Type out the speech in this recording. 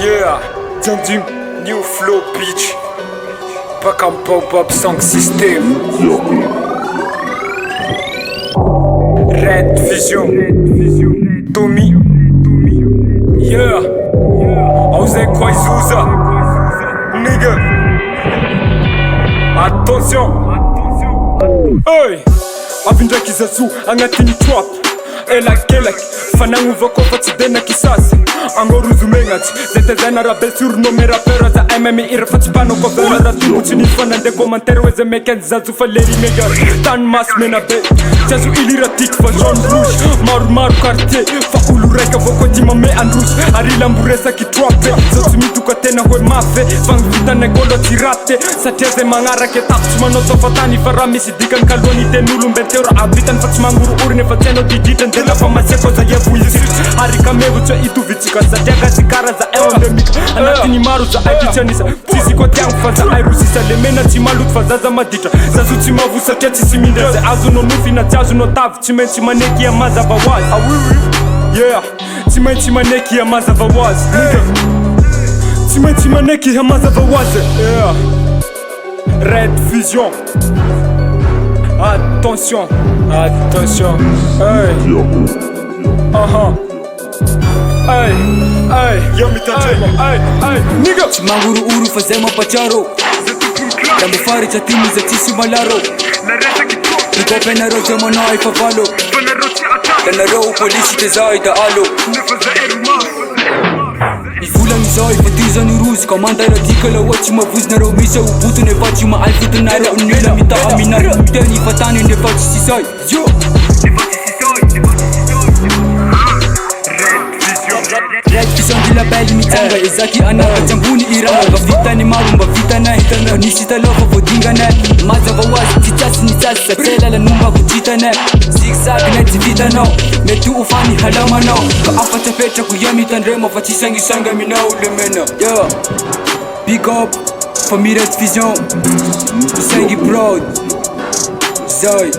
Yeah, dans du new flow bitch. Pas comme pop-up song system. Red Vision, Tommy. Yeah, Ose Kwaizuza. Nigga, attention. Hey, avinda kizazu angatini trap. Ela kelek, fanangu voko fatsidena kisasi. Angoruzu mengati, zete zena rabel surnomme rappera za MMA irfatspano kovera ratu chini fana de commentaire weze meken zazu faleri mega tan mas mena be jazu iliratik fa jaune rouge mar quartier fa ulureka voko dima me an rouge arila mburesa ki trappe zotu mituka tena we mafe vang vita negolo tirate sateze mangara ke tapsmano sofatani faramisi dikan kaloni de nulum bentero abitan fatsmanguru urne fateno digitan de la fama seko za yevu yisir harika mevu cho itu vichika za jaga sikara za endemic anatini maru za aitichanisa sisi kwa tiang faza airusisa lemena timalut faza za madita zazu timavusa tiati simindeze azuno nufi na tiazu no tav timenchi maneki ya maza vawaz yeah timenchi maneki ya maza vawaz timenchi maneki ya maza vawaz yeah Red Vision. Attention, attention, hey, hey, hey, yo mitajema, hey, nigga. Chimanguru uru fazema pacharo. Dambu fari cha timu za tisi malaro. Niko pena roja manai favalo. Kana roho polisi tezai da alo. Ifula nizai fatiza ni ruzi Komanda iratika la wachi mavuz na romisa Ubutu ne vachi ma alfutu naira Unila mita aminari Mteni fatani ne vachi sisai Yo Red Vision dila beli mitanga Izaki anaka chambuni iranga Vita ni marumba vita na hitanga Nishita loko vodinga ne Maza vawazi titasi nitasi Satela la numba kutita ne Zigzag neti vita no Metu ufani halama no Ka afata pecha kuyami tandrema Fachisangi sanga mina ulemena Yeah Big up for me Red Vision Sangi proud Zai